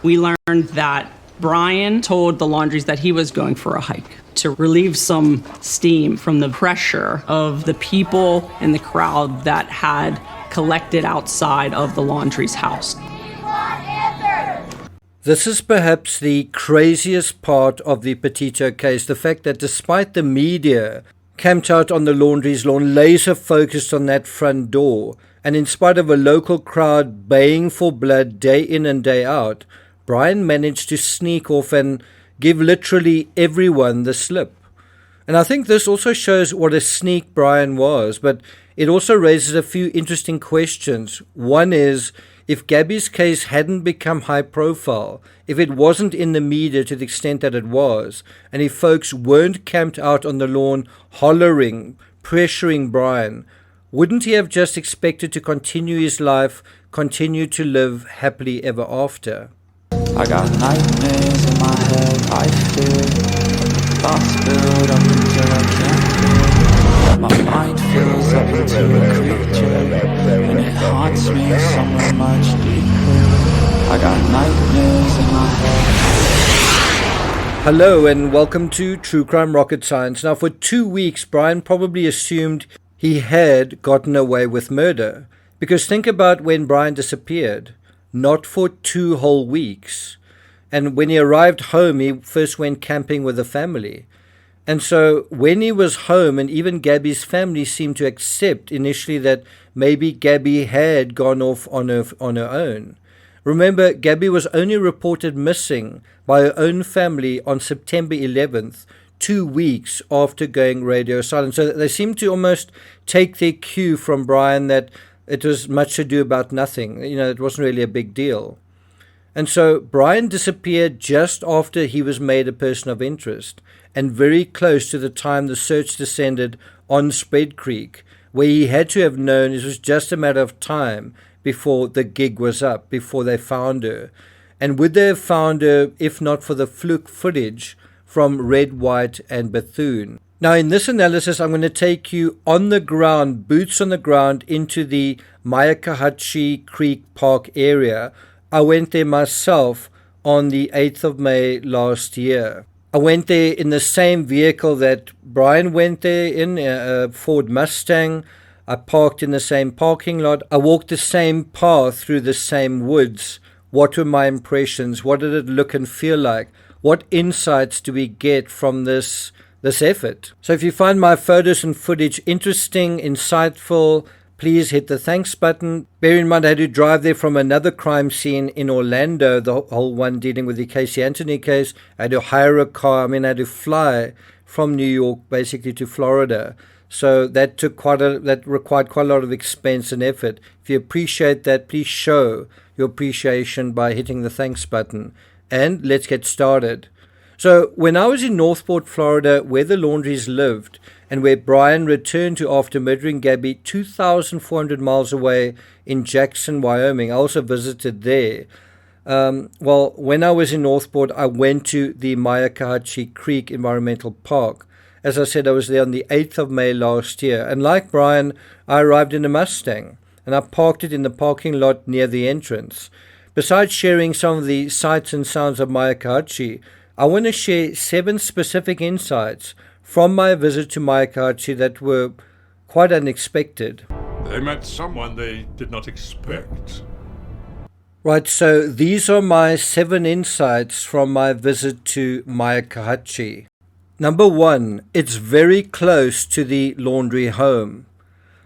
we learned that Brian told the laundries that he was going for a hike to relieve some steam from the pressure of the people in the crowd that had collected outside of the laundry's house. This is perhaps the craziest part of the Petito case, the fact that despite the media camped out on the laundry's lawn, laser focused on that front door, and in spite of a local crowd baying for blood day in and day out, Brian managed to sneak off and give literally everyone the slip. And I think this also shows what a sneak Brian was, but it also raises a few interesting questions. One is, if Gabby's case hadn't become high profile, if it wasn't in the media to the extent that it was, and if folks weren't camped out on the lawn hollering, pressuring Brian, wouldn't he have just expected to continue his life, continue to live happily ever after? I got nightmares in my head, I fear thoughts build up until I can't breathe. My mind fills up into a creature, and it haunts me somewhere much deeper. I got nightmares in my head. Hello and welcome to True Crime Rocket Science. Now, for 2 weeks, Brian probably assumed he had gotten away with murder. Because think about when Brian disappeared. Not for 2 whole weeks. And when he arrived home, he first went camping with the family. And so when he was home, and even Gabby's family seemed to accept initially that maybe Gabby had gone off on her own. Remember, Gabby was only reported missing by her own family on September 11th, 2 weeks after going radio silent. So they seemed to almost take their cue from Brian that it was much ado about nothing. It wasn't really a big deal. And so Brian disappeared just after he was made a person of interest, and very close to the time the search descended on Spread Creek, where he had to have known it was just a matter of time before the gig was up, before they found her. And would they have found her if not for the fluke footage from Red, White, and Bethune? Now, in this analysis, I'm going to take you on the ground, boots on the ground, into the Myakkahatchee Creek Park area. I went there myself on the 8th of May last year. I went there in the same vehicle that Brian went there in, a Ford Mustang. I parked in the same parking lot. I walked the same path through the same woods. What were my impressions? What did it look and feel like? What insights do we get from this effort? So if you find my photos and footage interesting, insightful, please hit the thanks button. Bear in mind I had to drive there from another crime scene in Orlando, the whole one dealing with the Casey Anthony case. I had to hire a car. I had to fly from New York basically to Florida. So that required quite a lot of expense and effort. If you appreciate that, please show your appreciation by hitting the thanks button. And let's get started. So when I was in Northport, Florida, where the laundries lived, and where Brian returned to after murdering Gabby 2,400 miles away in Jackson, Wyoming, I also visited there. When I was in Northport, I went to the Myakkahatchee Creek Environmental Park. As I said, I was there on the 8th of May last year. And like Brian, I arrived in a Mustang, and I parked it in the parking lot near the entrance. Besides sharing some of the sights and sounds of Myakkahatchee, I want to share 7 specific insights from my visit to Myakkahatchee that were quite unexpected. They met someone they did not expect. Right, so these are my 7 insights from my visit to Myakkahatchee. Number 1, it's very close to the laundry home.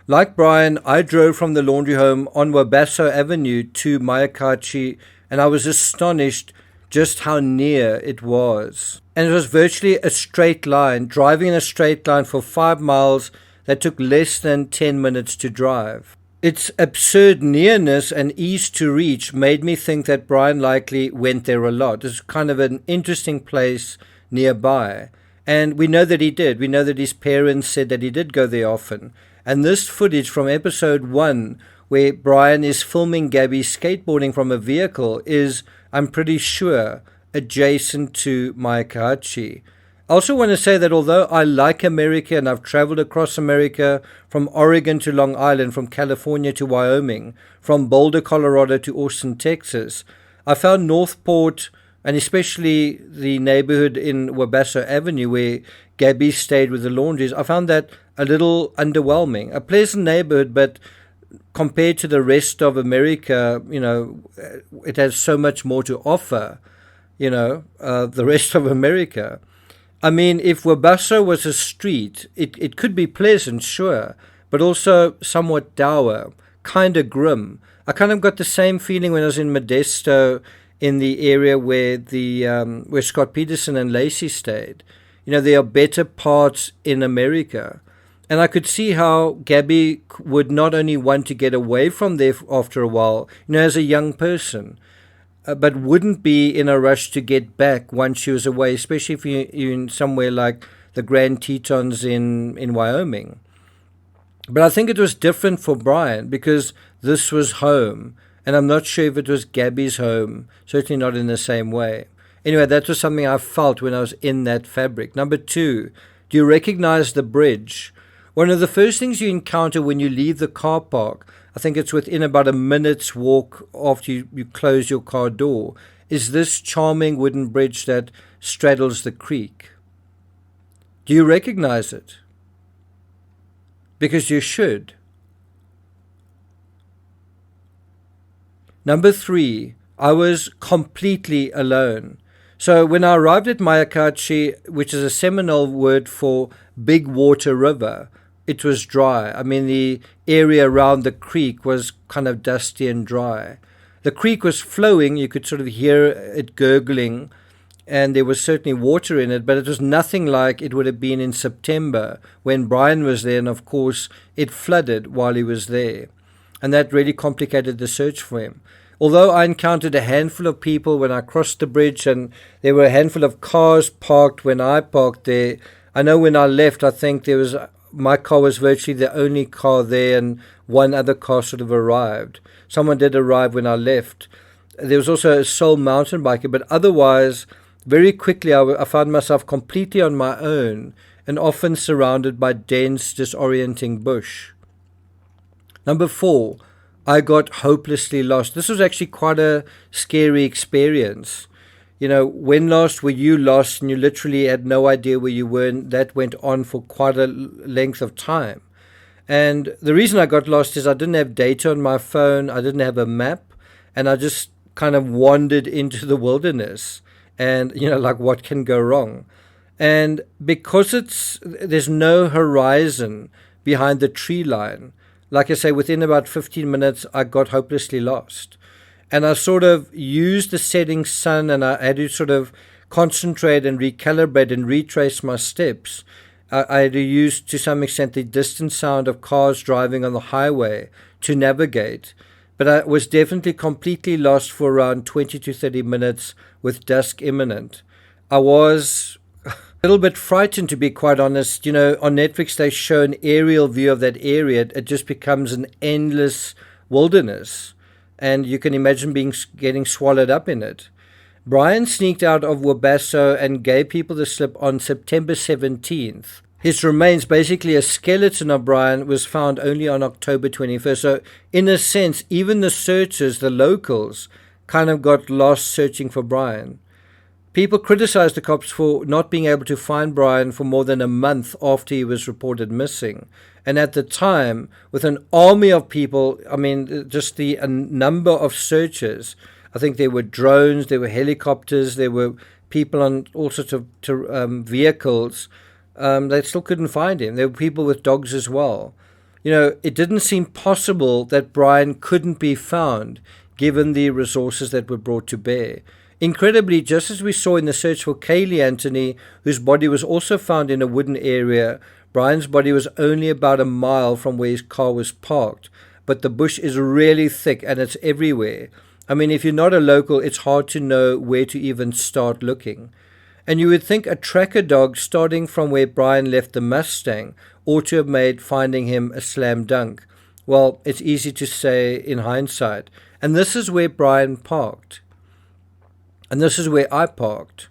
Like Brian, I drove from the laundry home on Wabasso Avenue to Myakkahatchee, and I was astonished just how near it was. And it was virtually a straight line, driving in a straight line for 5 miles that took less than 10 minutes to drive. Its absurd nearness and ease to reach made me think that Brian likely went there a lot. It's kind of an interesting place nearby. And we know that he did. We know that his parents said that he did go there often. And this footage from episode 1, where Brian is filming Gabby skateboarding from a vehicle, is, I'm pretty sure, adjacent to Myakkahatchee. I also want to say that although I like America and I've traveled across America from Oregon to Long Island, from California to Wyoming, from Boulder, Colorado to Austin, Texas, I found Northport, and especially the neighborhood in Wabasso Avenue where Gabby stayed with the laundries, I found that a little underwhelming. A pleasant neighborhood, but compared to the rest of America, it has so much more to offer, the rest of America. I mean, if Wabasso was a street, it could be pleasant, sure, but also somewhat dour, kind of grim. I kind of got the same feeling when I was in Modesto, in the area where where Scott Peterson and Lacey stayed. There are better parts in America. And I could see how Gabby would not only want to get away from there after a while, as a young person, but wouldn't be in a rush to get back once she was away, especially if you're in somewhere like the Grand Tetons in Wyoming. But I think it was different for Brian because this was home, and I'm not sure if it was Gabby's home, certainly not in the same way. Anyway, that was something I felt when I was in that fabric. Number 2, do you recognize the bridge? One of the first things you encounter when you leave the car park, I think it's within about a minute's walk after you close your car door, is this charming wooden bridge that straddles the creek. Do you recognize it? Because you should. Number 3, I was completely alone. So when I arrived at Myakkahatchee, which is a Seminole word for big water river, it was dry. I mean, the area around the creek was kind of dusty and dry. The creek was flowing. You could sort of hear it gurgling, and there was certainly water in it, but it was nothing like it would have been in September when Brian was there, and of course it flooded while he was there. And that really complicated the search for him. Although I encountered a handful of people when I crossed the bridge, and there were a handful of cars parked when I parked there, I know when I left, I think my car was virtually the only car there, and one other car sort of arrived. Someone did arrive when I left. There was also a sole mountain biker, but otherwise, very quickly I found myself completely on my own and often surrounded by dense, disorienting bush. Number 4, I got hopelessly lost. This was actually quite a scary experience. When last were you lost and you literally had no idea where you were, and that went on for quite a length of time. And the reason I got lost is I didn't have data on my phone, I didn't have a map, and I just kind of wandered into the wilderness. And, like what can go wrong? And because there's no horizon behind the tree line, like I say, within about 15 minutes, I got hopelessly lost. And I sort of used the setting sun, and I had to sort of concentrate and recalibrate and retrace my steps. I had to use, to some extent, the distant sound of cars driving on the highway to navigate. But I was definitely completely lost for around 20 to 30 minutes with dusk imminent. I was a little bit frightened, to be quite honest. On Netflix, they show an aerial view of that area. It just becomes an endless wilderness. And you can imagine getting swallowed up in it. Brian sneaked out of Wabasso and gave people the slip on September 17th. His remains, basically a skeleton of Brian, was found only on October 21st. So in a sense, even the searchers, the locals, kind of got lost searching for Brian. People criticized the cops for not being able to find Brian for more than a month after he was reported missing. And at the time, with an army of people, I mean, just the number of searchers, I think there were drones, there were helicopters, there were people on all sorts of vehicles, they still couldn't find him. There were people with dogs as well. It didn't seem possible that Brian couldn't be found, given the resources that were brought to bear. Incredibly, just as we saw in the search for Kaylee Anthony, whose body was also found in a wooden area, Brian's body was only about a mile from where his car was parked, but the bush is really thick and it's everywhere. I mean, if you're not a local, it's hard to know where to even start looking. And you would think a tracker dog starting from where Brian left the Mustang ought to have made finding him a slam dunk. Well, it's easy to say in hindsight. And this is where Brian parked. And this is where I parked.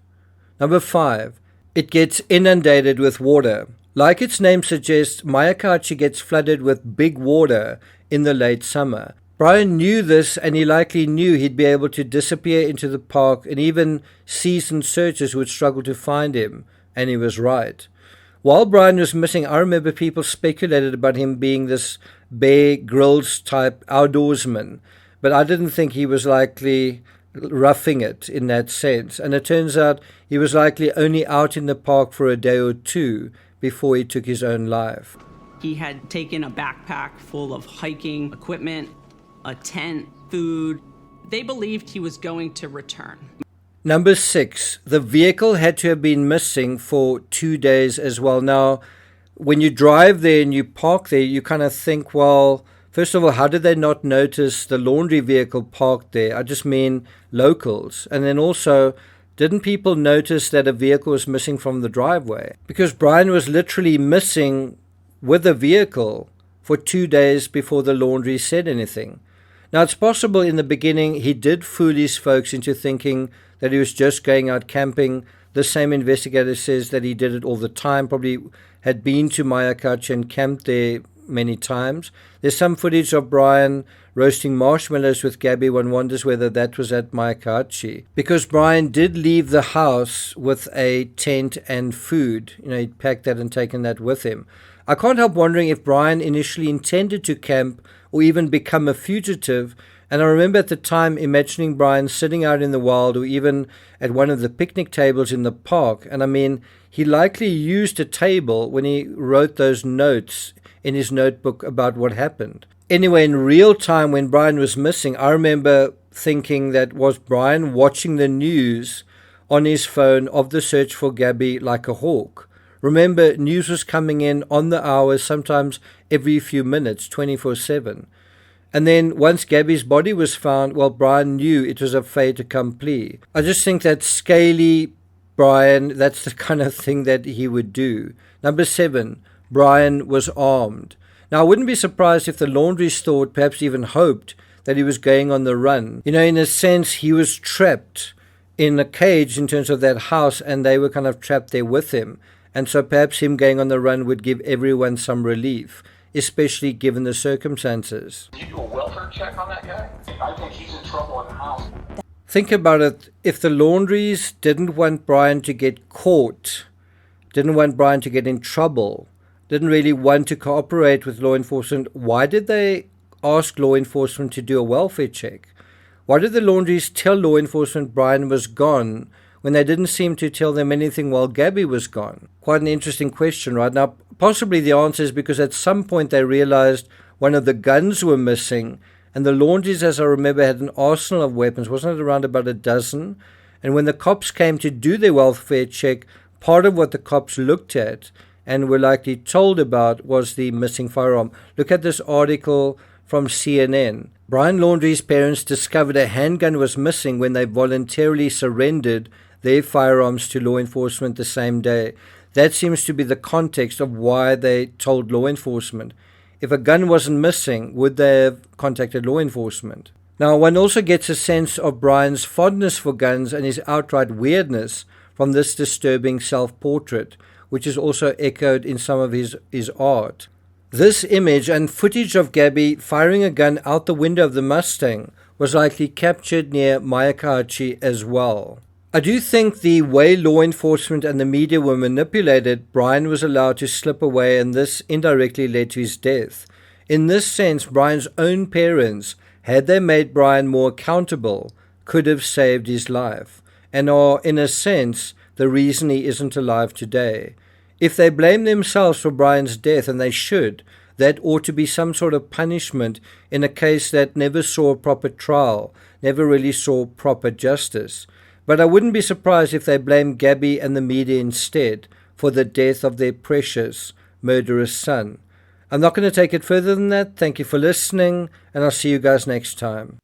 Number 5, it gets inundated with water. Like its name suggests, Myakkahatchee gets flooded with big water in the late summer. Brian knew this, and he likely knew he'd be able to disappear into the park, and even seasoned searchers would struggle to find him, and he was right. While Brian was missing, I remember people speculated about him being this Bear Grylls type outdoorsman, but I didn't think he was likely roughing it in that sense. And it turns out he was likely only out in the park for a day or two before he took his own life. He had taken a backpack full of hiking equipment, a tent, food. They believed he was going to return. Number 6, the vehicle had to have been missing for 2 days as well. Now, when you drive there and you park there, you kind of think, well, first of all, how did they not notice the laundry vehicle parked there? I just mean locals. And then also, didn't people notice that a vehicle was missing from the driveway? Because Brian was literally missing with a vehicle for 2 days before the laundry said anything. Now, it's possible in the beginning he did fool his folks into thinking that he was just going out camping. The same investigator says that he did it all the time, probably had been to Myakkahatchee and camped there many times. There's some footage of Brian roasting marshmallows with Gabby. One wonders whether that was at Myakkahatchee, because Brian did leave the house with a tent and food. He'd packed that and taken that with him. I can't help wondering if Brian initially intended to camp or even become a fugitive. And I remember at the time imagining Brian sitting out in the wild or even at one of the picnic tables in the park. And I mean, he likely used a table when he wrote those notes in his notebook about what happened. Anyway, in real time when Brian was missing, I remember thinking that was Brian watching the news on his phone of the search for Gabby like a hawk. Remember, news was coming in on the hour, sometimes every few minutes, 24/7. And then once Gabby's body was found, well, Brian knew it was a fait accompli. I just think that scaly Brian, that's the kind of thing that he would do. Number 7, Brian was armed. Now, I wouldn't be surprised if the laundries thought, perhaps even hoped, that he was going on the run. In a sense, he was trapped in a cage in terms of that house, and they were kind of trapped there with him. And so perhaps him going on the run would give everyone some relief, especially given the circumstances. Did you do a welfare check on that guy? I think he's in trouble in the house. Think about it. If the laundries didn't want Brian to get caught, didn't want Brian to get in trouble, didn't really want to cooperate with law enforcement, why did they ask law enforcement to do a welfare check? Why did the laundries tell law enforcement Brian was gone when they didn't seem to tell them anything while Gabby was gone? Quite an interesting question, right? Now, possibly the answer is because at some point they realized one of the guns were missing, and the laundries, as I remember, had an arsenal of weapons. Wasn't it around about a dozen? And when the cops came to do their welfare check, part of what the cops looked at and were likely told about was the missing firearm. Look at this article from CNN. Brian Laundrie's parents discovered a handgun was missing when they voluntarily surrendered their firearms to law enforcement the same day. That seems to be the context of why they told law enforcement. If a gun wasn't missing, would they have contacted law enforcement? Now, one also gets a sense of Brian's fondness for guns and his outright weirdness from this disturbing self-portrait, which is also echoed in some of his art. This image and footage of Gabby firing a gun out the window of the Mustang was likely captured near Myakkahatchee as well. I do think the way law enforcement and the media were manipulated, Brian was allowed to slip away, and this indirectly led to his death. In this sense, Brian's own parents, had they made Brian more accountable, could have saved his life, and are, in a sense, the reason he isn't alive today. If they blame themselves for Brian's death, and they should, that ought to be some sort of punishment in a case that never saw a proper trial, never really saw proper justice. But I wouldn't be surprised if they blamed Gabby and the media instead for the death of their precious, murderous son. I'm not going to take it further than that. Thank you for listening, and I'll see you guys next time.